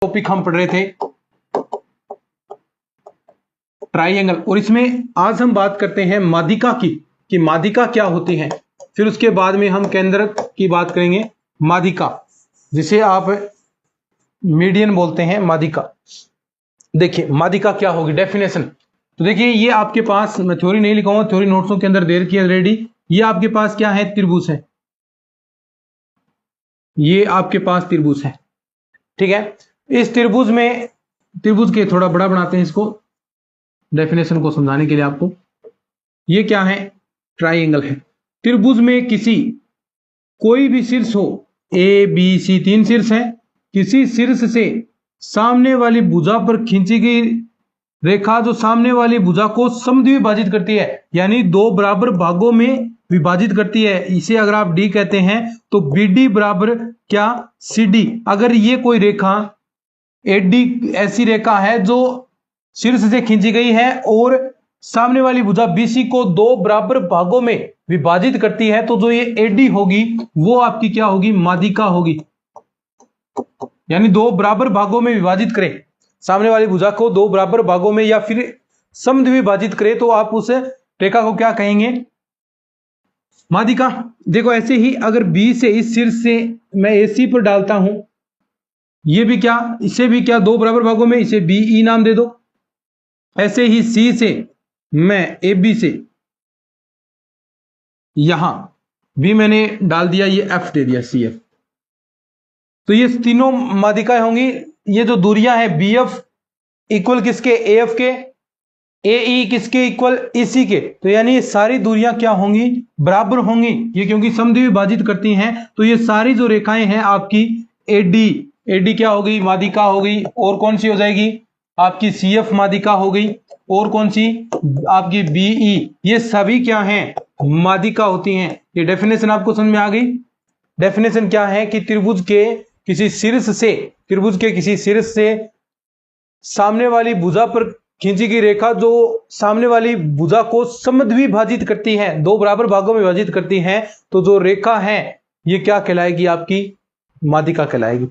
Topic हम पढ़ रहे थे ट्राइंगल, और इसमें आज हम बात करते हैं माध्यिका की कि माध्यिका क्या होती है। फिर उसके बाद में हम केंद्रक की बात करेंगे, माध्यिका जिसे आप मीडियन बोलते हैं, माध्यिका। देखिए माध्यिका क्या होगी, डेफिनेशन। तो देखिए ये आपके पास, मैं थ्योरी नहीं लिखाऊंगा, थ्योरी नोट्सों के अंदर दे रखी है ऑलरेडी। ये आपके पास क्या है, त्रिभुज है। ये आपके पास त्रिभुज है, ठीक है। इस त्रिभुज में, त्रिभुज के थोड़ा बड़ा बनाते हैं इसको डेफिनेशन को समझाने के लिए आपको। ये क्या है, ट्राइंगल है। त्रिभुज में किसी कोई भी शीर्ष हो, ए बी सी 3 शीर्ष है, किसी शीर्ष से सामने वाली भुजा पर खींची गई रेखा जो सामने वाली भुजा को समद्विभाजित करती है, यानी 2 बराबर भागों में विभाजित करती है। इसे अगर आप डी कहते हैं तो बी डी बराबर क्या, सी डी। अगर ये कोई रेखा एडी ऐसी रेखा है जो शीर्ष से खींची गई है और सामने वाली भुजा बीसी को 2 बराबर भागों में विभाजित करती है, तो जो ये एडी होगी वो आपकी क्या होगी, माध्यिका होगी। यानी 2 बराबर भागों में विभाजित करे, सामने वाली भुजा को 2 बराबर भागों में या फिर समद्विभाजित करे, तो आप उस रेखा को क्या कहेंगे, माध्यिका। देखो ऐसे ही अगर बी से, इस शीर्ष से मैं एसी पर डालता हूं, ये भी क्या, इसे भी क्या 2 बराबर भागों में, इसे बी ई नाम दे दो। ऐसे ही सी से मैं ए बी से, यहां बी मैंने डाल दिया, ये एफ दे दिया, सी एफ। तो ये तीनों माध्यिकाएं होंगी। ये जो दूरियां हैं, बी एफ इक्वल किसके, ए एफ के, ए ई किसके इक्वल, ए सी के। तो यानी ये सारी दूरियां क्या होंगी, बराबर होंगी। ये क्योंकि समद्विभाजित करती हैं, तो ये सारी जो रेखाएं हैं आपकी एडी, एडी क्या हो गई, माध्यिका हो गई। और कौन सी हो जाएगी आपकी, सी एफ माध्यिका हो गई। और कौन सी आपकी, बीई। ये सभी क्या हैं, माध्यिका होती हैं। ये डेफिनेशन आपको समझ में आ गई। डेफिनेशन क्या है कि त्रिभुज के किसी शीर्ष से, त्रिभुज के किसी शीर्ष से सामने वाली भुजा पर खींची गई रेखा जो सामने वाली भुजा को समद्विभाजित करती है, 2 बराबर भागों में विभाजित करती है, तो जो रेखा है ये क्या कहलाएगी, आपकी माध्यिका कहलाएगी,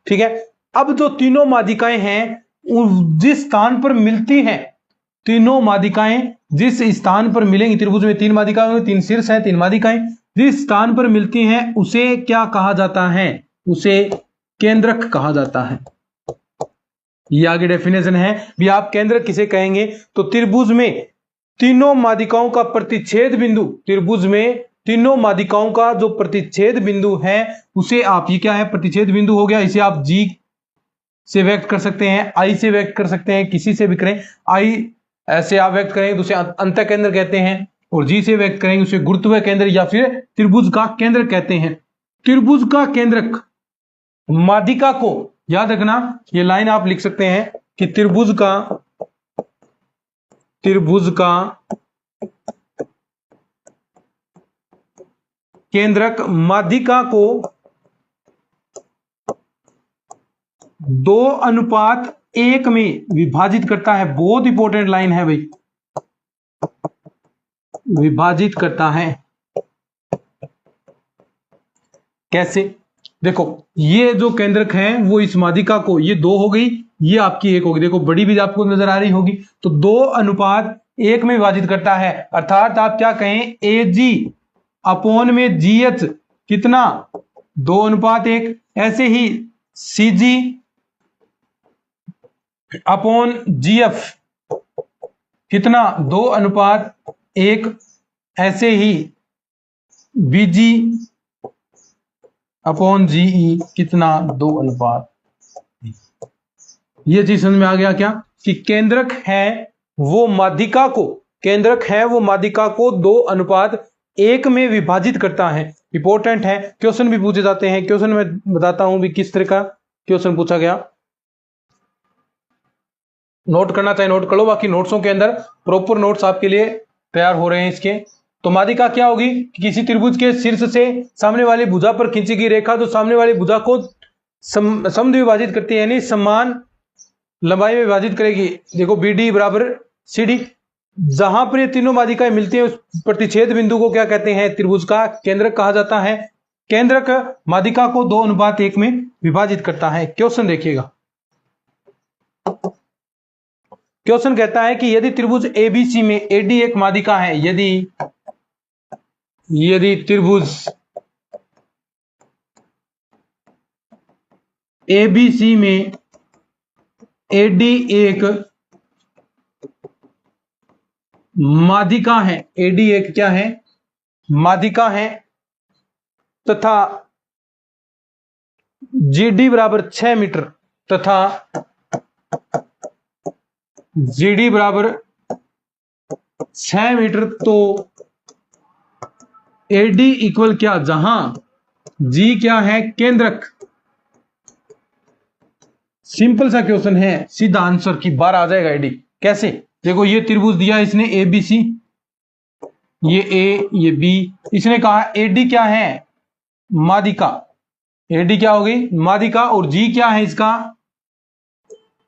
ठीक है। अब जो तीनों माध्यिकाएं हैं जिस स्थान पर मिलती हैं, तीनों माध्यिकाएं जिस स्थान पर मिलेंगी, त्रिभुज में 3 माध्यिकाएं होंगी, 3 शीर्ष हैं, 3 माध्यिकाएं जिस स्थान पर मिलती हैं उसे क्या कहा जाता है, उसे केंद्रक कहा जाता है। ये आगे डेफिनेशन है भी। आप केंद्रक किसे कहेंगे, तो त्रिभुज में तीनों माध्यिकाओं का प्रतिच्छेद बिंदु, त्रिभुज में तीनों माध्यिकाओं का जो प्रतिच्छेद बिंदु है उसे आप, ये क्या है, प्रतिच्छेद बिंदु हो गया। इसे आप जी से व्यक्त कर सकते हैं, आई से व्यक्त कर सकते हैं, किसी से भी करें। आई ऐसे आप व्यक्त करेंगे तो उसे अंतः केंद्र कहते हैं, और जी से व्यक्त करेंगे उसे गुरुत्व केंद्र या फिर त्रिभुज का केंद्र कहते हैं। त्रिभुज का केंद्रक माध्यिका को, याद रखना ये लाइन आप लिख सकते हैं कि त्रिभुज का केंद्रक माध्यिका को 2:1 में विभाजित करता है। बहुत इंपॉर्टेंट लाइन है भाई, विभाजित करता है। कैसे, देखो ये जो केंद्रक है वो इस माध्यिका को, ये 2 हो गई, ये आपकी 1 होगी। देखो बड़ी भी आपको नजर आ रही होगी, तो 2:1 में विभाजित करता है। अर्थात आप क्या कहें, ए जी अपॉन में जी एच कितना, 2:1। ऐसे ही सी जी अपॉन जी एफ कितना, 2:1। ऐसे ही बीजी अपॉन जीई कितना, 2:1। ये चीज समझ में आ गया क्या, कि केंद्रक है वो माध्यिका को, केंद्रक है वो माध्यिका को 2:1 में विभाजित करता है। इंपॉर्टेंट है, क्वेश्चन भी पूछे जाते हैं। क्वेश्चन में बताता हूं भी किस तरह का क्वेश्चन पूछा गया। नोट करना चाहे नोट कर लो, बाकी नोट्सों के अंदर प्रॉपर नोट्स आपके लिए तैयार हो रहे हैं इसके। तो माध्यिका क्या होगी, किसी त्रिभुज के शीर्ष से सामने वाली भुजा पर खींची गई रेखा जो सामने वाली भुजा को समद्विभाजित करती है, यानी समान लंबाई में विभाजित करेगी। देखो बी डी बराबर सी डी, जहां पर ये तीनों माध्यिकाएं मिलती हैं उस प्रतिच्छेद बिंदु को क्या कहते हैं, त्रिभुज का केंद्रक कहा जाता है। केंद्रक माध्यिका को 2:1 में विभाजित करता है। क्वेश्चन देखिएगा, क्वेश्चन कहता है कि यदि त्रिभुज एबीसी में एडी एक माध्यिका है, यदि त्रिभुज एबीसी में एडी एक माध्यिका है, एडी एक क्या है, माध्यिका है, तथा जीडी बराबर 6 मीटर तथा जीडी बराबर 6 मीटर, तो एडी इक्वल क्या, जहां जी क्या है, केंद्रक। सिंपल सा क्वेश्चन है, सीधा आंसर की बार आ जाएगा एडी। कैसे, देखो ये त्रिभुज दिया इसने ए बी सी, ये ए ये बी, इसने कहा एडी क्या है, माध्यिका। एडी क्या होगी, माध्यिका, और जी क्या है इसका,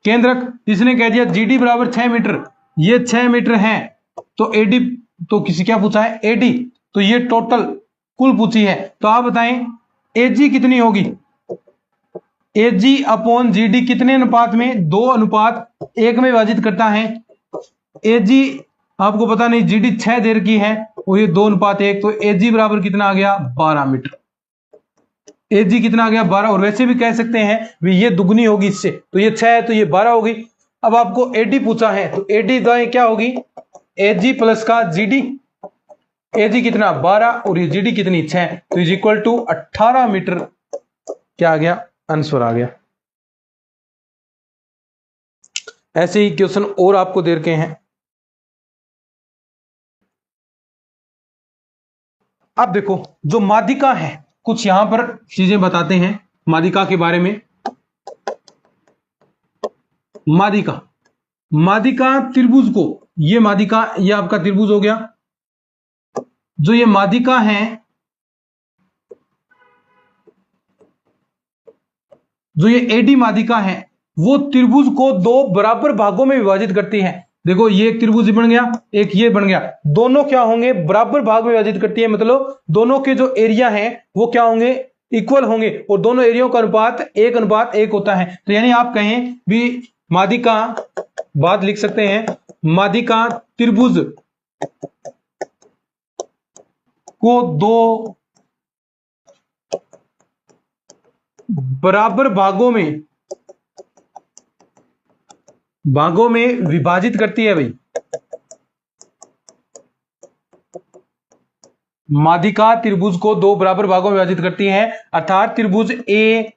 केंद्रक। इसने कह दिया जीडी बराबर 6 मीटर, ये 6 मीटर है, तो एडी, तो किसी क्या पूछा है, एडी, तो ये टोटल कुल पूछी है। तो आप बताएं एजी कितनी होगी, एजी अपॉन जीडी कितने अनुपात में, 2:1 में विभाजित करता है। एजी आपको पता नहीं, जीडी 6 देर की है और ये 2:1, तो एजी बराबर कितना आ गया, 12 मीटर। एजी कितना आ गया, 12। और वैसे भी कह सकते हैं भी ये दुगनी होगी इससे, तो ये 6 है तो ये 12 होगी। अब आपको एडी पूछा है, तो एडी क्या होगी, एजी प्लस का जीडी। एजी कितना, 12, और ये जीडी कितनी, 6, तो इज इक्वल टू 18 मीटर। क्या आ गया, आंसर आ गया। ऐसे ही क्वेश्चन और आपको दे रखे हैं। अब देखो जो माध्यिका है, कुछ यहां पर चीजें बताते हैं माध्यिका के बारे में। माध्यिका त्रिभुज को, ये माध्यिका, ये आपका त्रिभुज हो गया, जो ये माध्यिका है, जो ये एडी माध्यिका है, वो त्रिभुज को 2 बराबर भागों में विभाजित करती है। देखो ये एक त्रिभुज बन गया, एक ये बन गया, दोनों क्या होंगे, बराबर भाग में विभाजित करती है, मतलब दोनों के जो एरिया हैं वो क्या होंगे, इक्वल होंगे, और दोनों एरिया का अनुपात 1:1 होता है। तो यानी आप कहें भी माध्यिका, बात लिख सकते हैं, माध्यिका त्रिभुज को 2 बराबर भागों में विभाजित करती है। भाई माध्यिका त्रिभुज को 2 बराबर भागों में विभाजित करती है, अर्थात त्रिभुज ए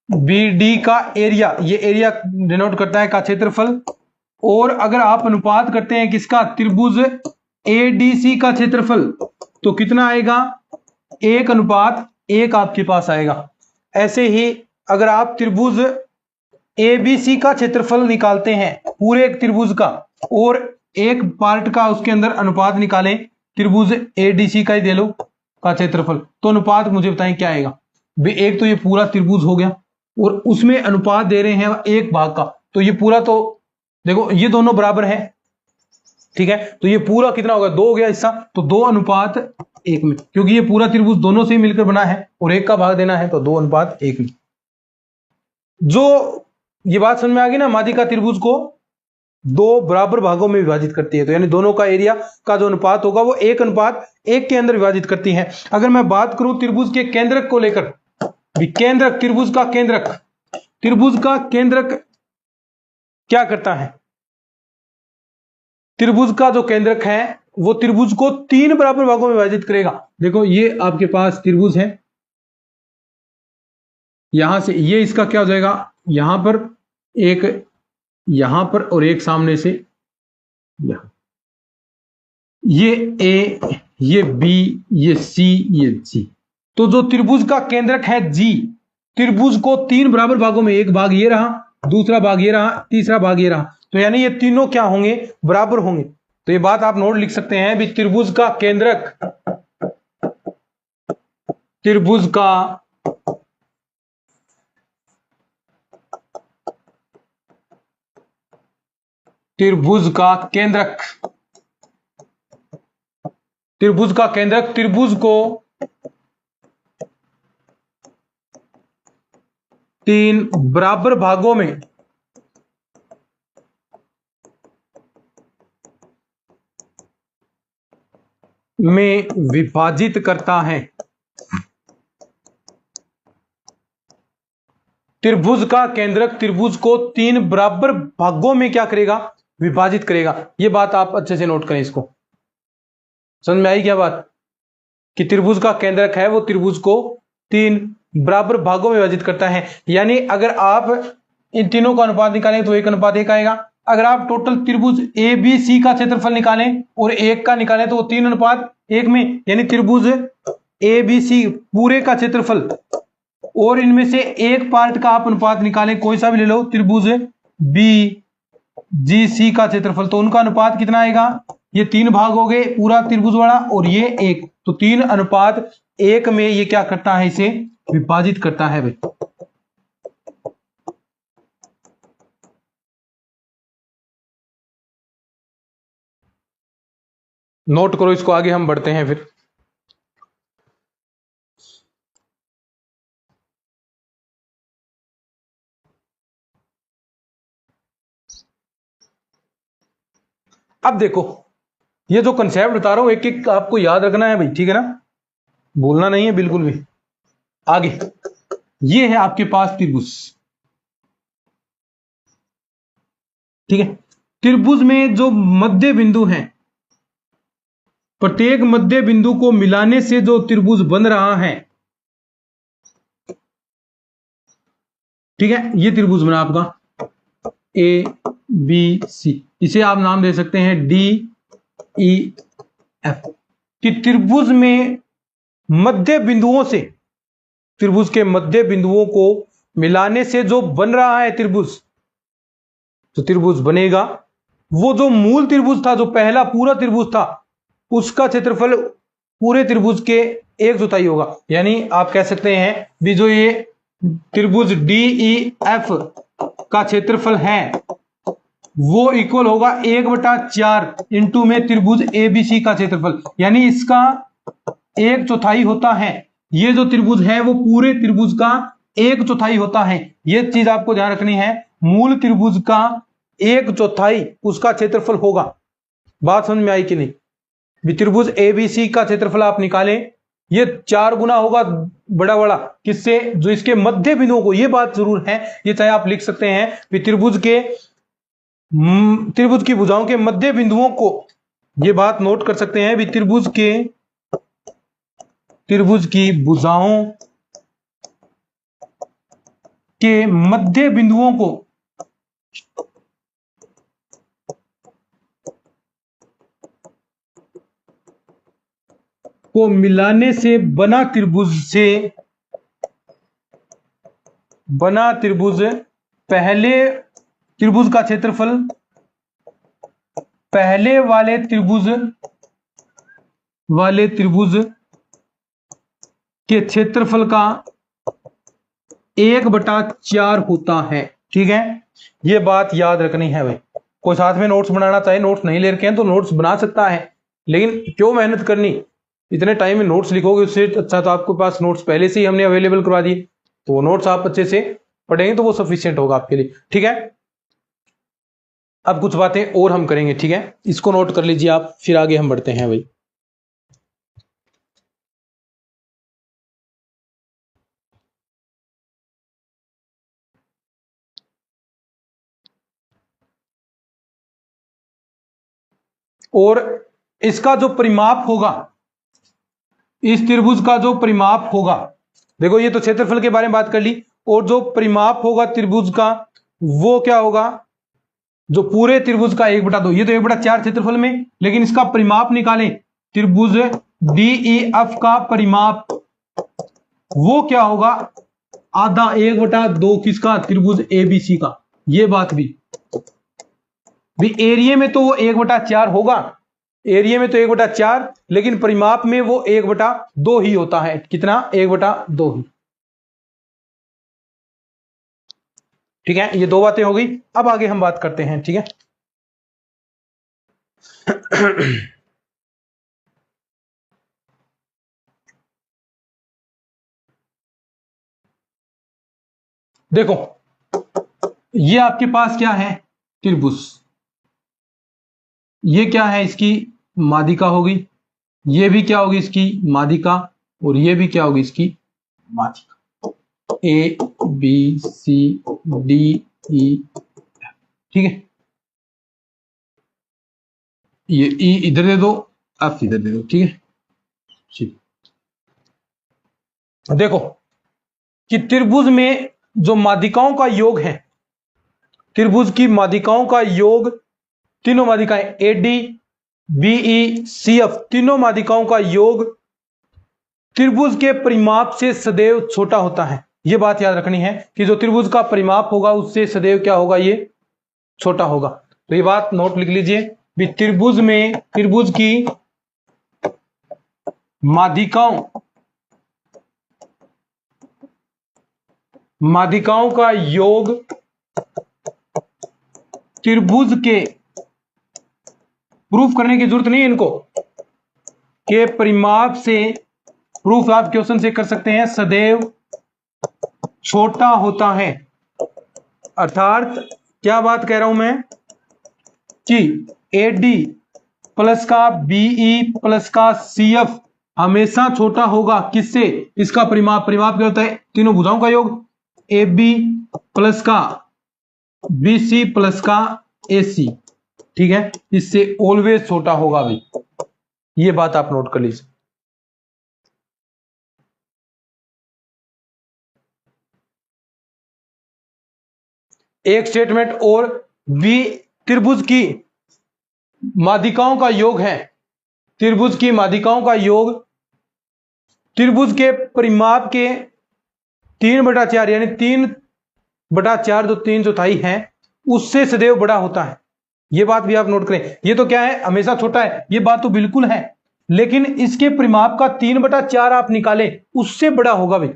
बी डी का एरिया, ये एरिया डिनोट करता है का क्षेत्रफल, और अगर आप अनुपात करते हैं किसका, त्रिभुज एडीसी का क्षेत्रफल, तो कितना आएगा, 1:1 आपके पास आएगा। ऐसे ही अगर आप त्रिभुज एबीसी का क्षेत्रफल निकालते हैं, पूरे एक त्रिभुज का, और एक पार्ट का उसके अंदर अनुपात निकालें, त्रिभुज एडीसी का ही दे लो का क्षेत्रफल, तो अनुपात मुझे बताएं क्या आएगा। एक तो ये पूरा त्रिभुज हो गया, और उसमें अनुपात दे रहे हैं 1 भाग का, तो ये पूरा, तो देखो ये दोनों बराबर है, ठीक है, तो ये पूरा कितना होगा, 2 हो गया हिस्सा, तो 2:1 में, क्योंकि ये पूरा त्रिभुज दोनों से मिलकर बना है और 1 का भाग देना है, तो 2:1 में। जो ये बात समझ में आ गई ना, माध्यिका त्रिभुज को 2 बराबर भागों में विभाजित करती है, तो यानी दोनों का एरिया का जो अनुपात होगा वो 1:1 के अंदर विभाजित करती है। अगर मैं बात करूं त्रिभुज के केंद्रक को लेकर, केंद्रक, त्रिभुज का केंद्रक क्या करता है, त्रिभुज का जो केंद्रक है वो त्रिभुज को 3 बराबर भागों में विभाजित करेगा। देखो ये आपके पास त्रिभुज है, यहां से ये इसका क्या हो जाएगा, यहां पर एक, यहां पर, और एक सामने से यहां, ये ए, ये बी, ये सी, ये जी। तो जो त्रिभुज का केंद्रक है जी, त्रिभुज को 3 बराबर भागों में, एक भाग ये रहा, दूसरा भाग ये रहा, तीसरा भाग ये रहा, तो यानी ये तीनों क्या होंगे, बराबर होंगे। तो ये बात आप नोट लिख सकते हैं भी त्रिभुज का केंद्रक, त्रिभुज का केंद्रक, त्रिभुज को 3 बराबर भागों में में विभाजित करता है। त्रिभुज का केंद्रक त्रिभुज को 3 बराबर भागों में क्या करेगा, विभाजित करेगा। ये बात आप अच्छे से नोट करें, इसको समझ में आई क्या बात, कि त्रिभुज का केंद्रक है वो त्रिभुज को 3 बराबर भागों में विभाजित करता है। यानी अगर आप इन तीनों का अनुपात निकालें तो 1:1 आएगा। अगर आप टोटल त्रिभुज ए बी सी का क्षेत्रफल निकालें और 1 का निकालें तो वो 3:1 में, यानी त्रिभुज ए बी सी पूरे का क्षेत्रफल और इनमें से एक पार्ट का आप अनुपात निकालें, कोई सा भी ले लो, त्रिभुज बी जी सी का क्षेत्रफल, तो उनका अनुपात कितना आएगा, ये 3 भाग हो गए पूरा त्रिभुज वाला और ये 1, तो 3:1 में ये क्या करता है, इसे विभाजित करता है भाई। नोट करो इसको, आगे हम बढ़ते हैं फिर। अब देखो ये जो कंसेप्ट बता रहा हूं एक एक आपको याद रखना है भाई, ठीक है ना, बोलना नहीं है बिल्कुल भी। आगे ये है आपके पास त्रिभुज, ठीक है। त्रिभुज में जो मध्य बिंदु है, प्रत्येक मध्य बिंदु को मिलाने से जो त्रिभुज बन रहा है, ठीक है, ये त्रिभुज बना आपका ए बी सी, इसे आप नाम दे सकते हैं डी ई एफ। कि त्रिभुज में मध्य बिंदुओं से, त्रिभुज के मध्य बिंदुओं को मिलाने से जो बन रहा है त्रिभुज, जो त्रिभुज बनेगा वो जो मूल त्रिभुज था, जो पहला पूरा त्रिभुज था, उसका क्षेत्रफल पूरे त्रिभुज के 1/4 होगा। यानी आप कह सकते हैं भी जो ये त्रिभुज डी ई एफ का क्षेत्रफल है वो इक्वल होगा 1/4 इंटू में त्रिभुज एबीसी का क्षेत्रफल, यानी इसका 1/4 होता है। ये जो त्रिभुज है वो पूरे त्रिभुज का 1/4 होता है। ये चीज आपको ध्यान रखनी है, मूल त्रिभुज का 1/4 उसका क्षेत्रफल होगा। बात समझ में आई कि नहीं। त्रिभुज एबीसी का क्षेत्रफल आप निकालें, ये 4 गुना होगा बड़ा बड़ा किससे, जो इसके मध्य बिंदुओं को, ये बात जरूर है, ये चाहे आप लिख सकते हैं त्रिभुज की भुजाओं के मध्य बिंदुओं को, ये बात नोट कर सकते हैं भी त्रिभुज की भुजाओं के मध्य बिंदुओं को मिलाने से बना त्रिभुज पहले त्रिभुज का क्षेत्रफल पहले वाले त्रिभुज के क्षेत्रफल का 1/4 होता है, ठीक है। ये बात याद रखनी है भाई। कोई साथ में नोट्स बनाना चाहे, नोट्स नहीं ले रखे हैं तो नोट्स बना सकता है, लेकिन क्यों मेहनत करनी, इतने टाइम में नोट्स लिखोगे उससे अच्छा तो आपके पास नोट्स पहले से ही हमने अवेलेबल करवा दिए, तो वो नोट्स आप अच्छे से पढ़ेंगे तो वो सफिशिएंट होगा आपके लिए, ठीक है। अब कुछ बातें और हम करेंगे, ठीक है, इसको नोट कर लीजिए आप, फिर आगे हम बढ़ते हैं भाई। और इसका जो परिमाप होगा, इस त्रिभुज का जो परिमाप होगा, देखो ये तो क्षेत्रफल के बारे में बात कर ली, और जो परिमाप होगा त्रिभुज का वो क्या होगा, जो पूरे त्रिभुज का 1/2, ये तो 1/4 क्षेत्रफल में, लेकिन इसका परिमाप निकालें, त्रिभुज डीईएफ का परिमाप वो क्या होगा, आधा 1/2 किसका, त्रिभुज एबीसी का। ये बात भी एरिया में तो वो 1/4 होगा, एरिया में तो 1/4, लेकिन परिमाप में वो 1/2 ही होता है। कितना, 1/2 ही, ठीक है। ये 2 बातें हो गई। अब आगे हम बात करते हैं, ठीक है। देखो ये आपके पास क्या है, त्रिभुज, ये क्या है, इसकी माध्यिका होगी, ये भी क्या होगी इसकी माध्यिका, और ये भी क्या होगी इसकी माध्यिका। A B C D E, ठीक है। ये ई इधर दे दो, एफ इधर दे दो, ठीक है। ठीक, देखो कि त्रिभुज में जो माध्यिकाओं का योग है, त्रिभुज की माध्यिकाओं का योग, तीनों माध्यिकाएं A D B E C F, तीनों माध्यिकाओं का योग त्रिभुज के परिमाप से सदैव छोटा होता है। यह बात याद रखनी है कि जो त्रिभुज का परिमाप होगा उससे सदैव क्या होगा, ये छोटा होगा। तो ये बात नोट लिख लीजिए भी, त्रिभुज में त्रिभुज की माध्यिकाओं का योग त्रिभुज के, प्रूफ करने की जरूरत नहीं है इनको, के परिमाप से, प्रूफ आप क्वेश्चन से कर सकते हैं, सदैव छोटा होता है। अर्थात क्या बात कह रहा हूं मैं कि AD प्लस का BE प्लस का CF हमेशा छोटा होगा किससे, इसका परिमाप, परिमाप क्या होता है, तीनों भुजाओं का योग, AB प्लस का BC प्लस का AC, ठीक है, इससे ऑलवेज छोटा होगा भाई। ये बात आप नोट कर लीजिए। एक स्टेटमेंट और भी, त्रिभुज की माध्यिकाओं का योग है, त्रिभुज की माध्यिकाओं का योग त्रिभुज के परिमाप के 3/4 यानी 3/4 जो 3/4 है उससे सदैव बड़ा होता है। यह बात भी आप नोट करें। ये तो क्या है, हमेशा छोटा है, ये बात तो बिल्कुल है, लेकिन इसके परिमाप का 3/4 आप निकाले उससे बड़ा होगा भाई,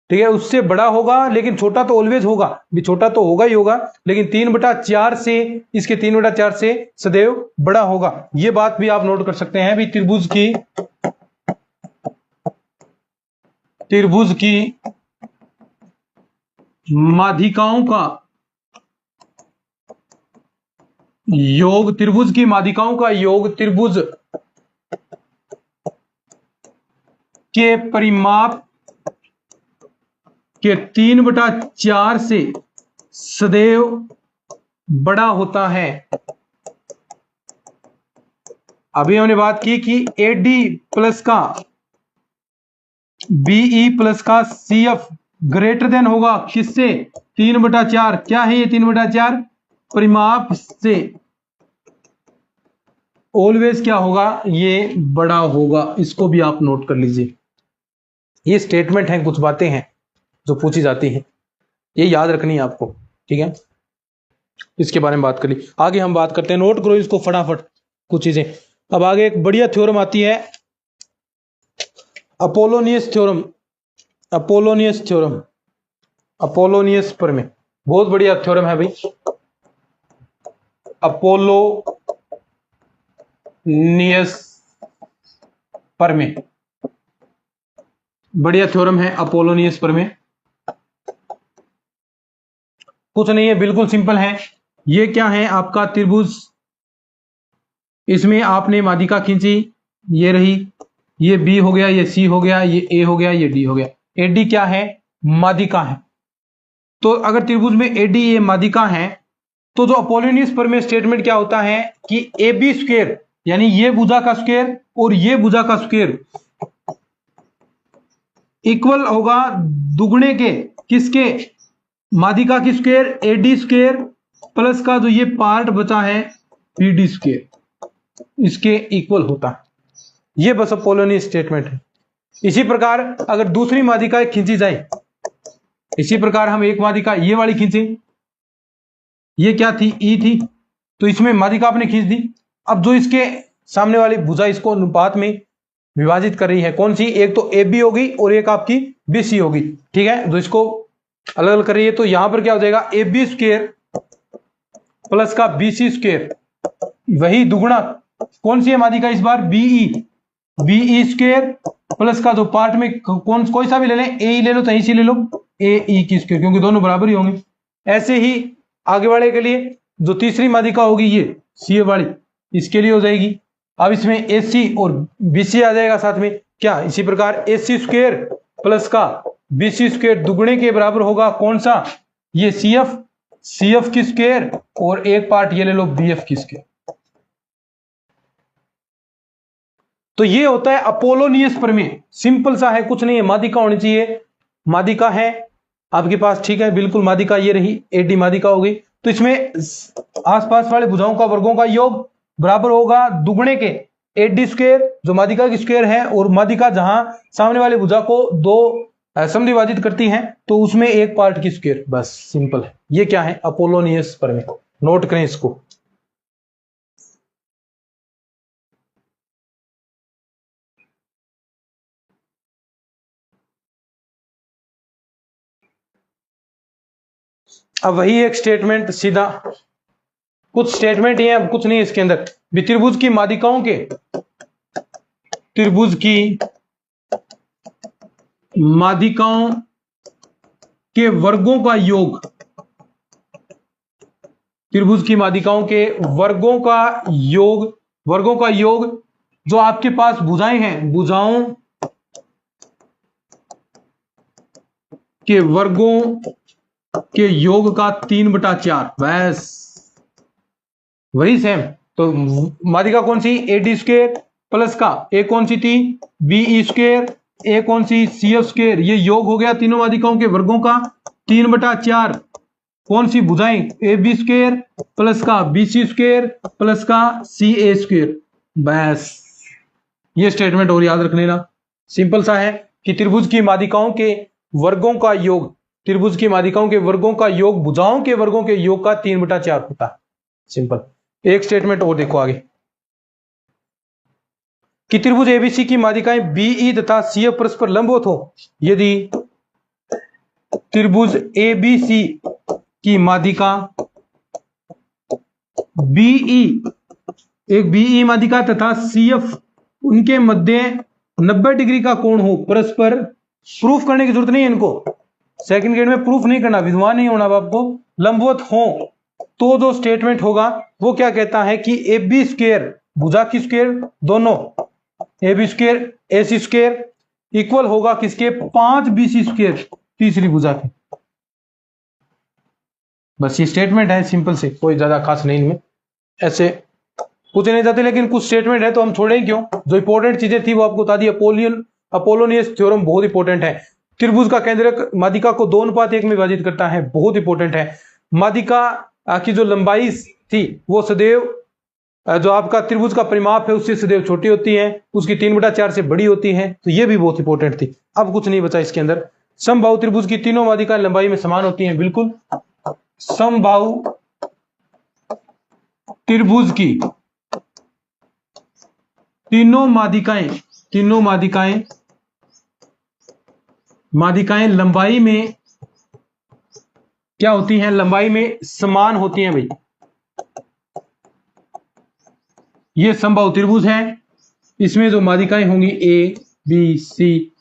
ठीक है, उससे बड़ा होगा, लेकिन छोटा तो ऑलवेज होगा भी, छोटा तो होगा ही होगा, लेकिन 3/4 से, इसके 3/4 से सदैव बड़ा होगा। यह बात भी आप नोट कर सकते हैं भी, त्रिभुज की माध्यिकाओं का योग, त्रिभुज की माध्यिकाओं का योग त्रिभुज के परिमाप के 3/4 से सदैव बड़ा होता है। अभी हमने बात की कि AD प्लस का BE प्लस का CF ग्रेटर देन होगा किससे, 3/4। क्या है ये 3/4, परिमाप से ऑलवेज क्या होगा, ये बड़ा होगा। इसको भी आप नोट कर लीजिए। ये स्टेटमेंट हैं, कुछ बातें हैं जो पूछी जाती हैं, ये याद रखनी है आपको, ठीक है। इसके बारे में बात कर ली, आगे हम बात करते हैं, नोट करो इसको फटाफट कुछ चीजें। अब आगे एक बढ़िया थ्योरम आती है, Apollonius theorem, Apollonius theorem, Apollonius प्रमेय, बहुत बढ़िया थ्योरम है भाई, अपोलोनियस प्रमेय, बढ़िया थ्योरम है अपोलोनियस प्रमेय। कुछ नहीं है, बिल्कुल सिंपल है। ये क्या है, आपका त्रिभुज, इसमें आपने माध्यिका खींची, ये रही, ये B हो गया, ये C हो गया, ये A हो गया, ये D हो गया। AD क्या है, माध्यिका है। तो अगर त्रिभुज में AD ये माध्यिका है, तो जो अपोलोनियस प्रमेय स्टेटमेंट क्या होता है कि AB स्क्वायर यानी ये भुजा का स्क्वायर और ये भुजा का स्क्वायर इक्वल होगा दुगने के, किसके, माध्यिका की स्क्वायर AD स्क्वायर प्लस का जो ये पार्ट बचा है BD स्क्वायर, इसके इक्वल होता है। ये बस अपोलोनियस स्टेटमेंट है। इसी प्रकार अगर दूसरी माध्यिका खींची जाए, इसी प्रकार हम एक माध्यिका ये वाली खींचे, ये क्या थी, E थी, तो इसमें माध्यिका आपने खींच दी। अब जो इसके सामने वाली भुजा इसको अनुपात में विभाजित कर रही है, कौन सी, एक तो AB होगी और एक आपकी BC होगी, ठीक है, जो इसको अलग अलग कर रही है। तो यहां पर क्या हो जाएगा, AB स्क्वायर प्लस का BC स्क्वायर, वही दुगुना कौन सी है माध्यिका इस बार, BE स्क्वायर प्लस का जो पार्ट में कोई सा भी ले लें, AE ले लो चाहे EC ले लो, AE की स्क्वायर, क्योंकि दोनों बराबर ही होंगे। ऐसे ही आगे वाले के लिए जो तीसरी माध्यिका होगी ये CA वाली, इसके लिए हो जाएगी अब इसमें AC और BC आ जाएगा साथ में। क्या इसी प्रकार AC स्क्वायर प्लस का BC स्क्वायर दुगने के बराबर होगा कौन सा, ये CF की स्क्वायर, और एक पार्ट ये ले लो BF की स्क्वायर। तो ये होता है अपोलोनियस प्रमेय। सिंपल सा है, कुछ नहीं है, माध्यिका होनी चाहिए, माध्यिका है आपके पास, ठीक है, बिल्कुल माध्यिका ये रही, AD माध्यिका हो गई। तो इसमें आसपास वाले भुजाओं का वर्गों का योग बराबर होगा दुगने के AD स्क्वायर जो माध्यिका की स्क्वायर है, और माध्यिका जहां सामने वाले भुजा को दो समद्विभाजित करती हैं तो उसमें एक पार्ट की स्क्वायर, बस सिंपल है। ये क्या है, अपोलोनियस प्रमेय, नोट करें इसको। अब वही एक स्टेटमेंट सीधा, कुछ स्टेटमेंट ही है, अब कुछ नहीं इसके अंदर भी। त्रिभुज की माध्यिकाओं के, त्रिभुज की माध्यिकाओं के वर्गों का योग, त्रिभुज की माध्यिकाओं के वर्गों का योग जो आपके पास भुजाएं हैं, भुजाओं के वर्गों के योग का 3/4, बस वही सेम। तो माध्यिका कौन सी, AD स्क्वायर प्लस का एक कौन सी थी, BE स्क्वायर, एक कौन सी, CF स्क्वायर। ये योग हो गया तीनों माध्यिकाओं के वर्गों का 3/4। कौन सी भुजाएं, AB स्क्वायर प्लस का BC स्क्वायर प्लस का CA स्क्वायर, बस ये स्टेटमेंट और याद रख लेना। सिंपल सा है कि त्रिभुज की माध्यिकाओं के वर्गों का योग, त्रिभुज की माध्यिकाओं के वर्गों का योग भुजाओं के वर्गों के योग का 3/4 होता है, सिंपल। एक स्टेटमेंट और देखो आगे कि त्रिभुज ABC की माध्यिकाएं BE तथा CF परस्पर लंबवत हो। यदि त्रिभुज ABC की माध्यिका BE, एक BE माध्यिका तथा CF, उनके मध्य 90 डिग्री का कोण हो परस्पर, प्रूफ करने की जरूरत नहीं है इनको, सेकंड ग्रेड में प्रूफ नहीं करना, विद्वान नहीं होना आपको, लंबवत हो तो जो स्टेटमेंट होगा वो क्या कहता है कि AB स्क्वायर, भुजा की स्क्वायर दोनों, AB square AC square equal होगा किसके, 5 BC स्क्वायर तीसरी भुजा के। बस ये स्टेटमेंट है, सिंपल से, कोई ज्यादा खास नहीं इनमें, ऐसे कुछ नहीं जाते, लेकिन कुछ स्टेटमेंट है तो हम छोड़ें क्यों, जो इंपॉर्टेंट चीजें थी वो आपको बता दी। अपोलोनियस थ्योरम बहुत इंपॉर्टेंट है। त्रिभुज का केंद्रक माध्यिका को 2:1 में विभाजित करता है, बहुत इंपॉर्टेंट है। माध्यिका की जो लंबाई थी वो सदैव, जो आपका त्रिभुज का परिमाप है उससे सदैव छोटी होती है, उसकी 3/4 से बड़ी होती है, तो ये भी बहुत इंपॉर्टेंट थी। अब कुछ नहीं बचा इसके अंदर। समबाहु त्रिभुज की तीनों माध्यिकाएं लंबाई में समान होती हैं, बिल्कुल। समबाहु त्रिभुज की तीनों माध्यिकाएं लंबाई में क्या होती हैं, लंबाई में समान होती हैं भाई। ये समबाहु त्रिभुज है, इसमें जो माध्यिकाएं होंगी ABC,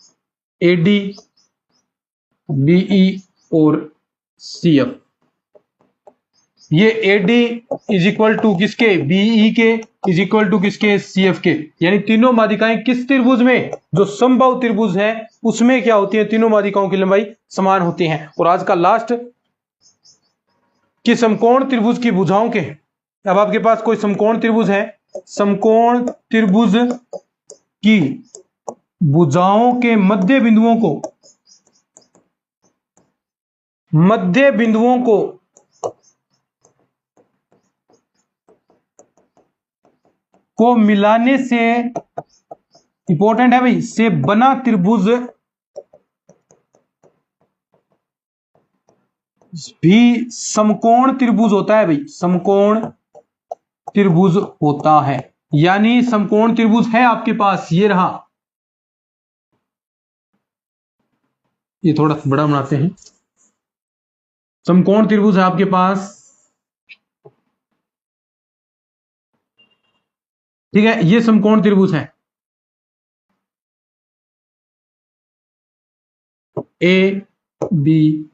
AD, BE और CF। ये AD इज इक्वल टू किसके, BE के इज इक्वल टू किसके, CF के। यानी तीनों माध्यिकाएं किस त्रिभुज में, जो समबाहु त्रिभुज है उसमें क्या होती है, तीनों माध्यिकाओं की लंबाई समान होती है। और आज का लास्ट कि समकोण त्रिभुज की भुजाओं के, अब आपके पास कोई समकोण त्रिभुज है, समकोण त्रिभुज की भुजाओं के मध्य बिंदुओं को मिलाने से, इंपॉर्टेंट है भाई, से बना त्रिभुज भी समकोण त्रिभुज होता है भाई, समकोण त्रिभुज होता है। यानी समकोण त्रिभुज है आपके पास, ये रहा, ये थोड़ा बड़ा बनाते हैं, समकोण त्रिभुज है आपके पास, ठीक है, ये समकोण त्रिभुज है ABC।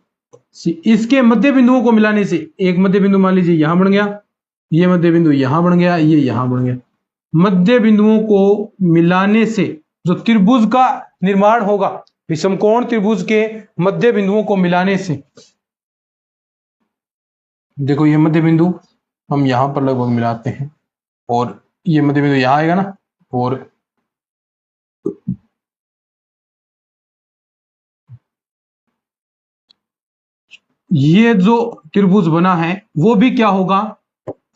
इसके मध्य बिंदुओं को मिलाने से, एक मध्य बिंदु मान लीजिए यहां बन गया, ये मध्य बिंदु यहां बन गया, ये यहां बन गया, मध्य बिंदुओं को मिलाने से जो त्रिभुज का निर्माण होगा, विषमकोण त्रिभुज के मध्य बिंदुओं को मिलाने से, देखो ये मध्य बिंदु हम यहां पर लगभग मिलाते हैं और ये मध्य बिंदु यहां आएगा ना, और ये जो त्रिभुज बना है वो भी क्या होगा,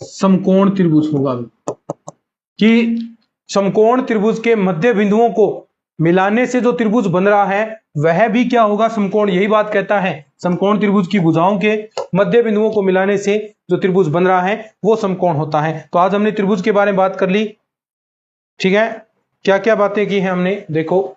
समकोण त्रिभुज होगा। कि समकोण त्रिभुज के मध्य बिंदुओं को मिलाने से जो त्रिभुज बन रहा है वह भी क्या होगा, समकोण। यही बात कहता है, समकोण त्रिभुज की भुजाओं के मध्य बिंदुओं को मिलाने से जो त्रिभुज बन रहा है वो समकोण होता है। तो आज हमने त्रिभुज के बारे में बात कर ली, ठीक है। क्या क्या बातें की हैं हमने, देखो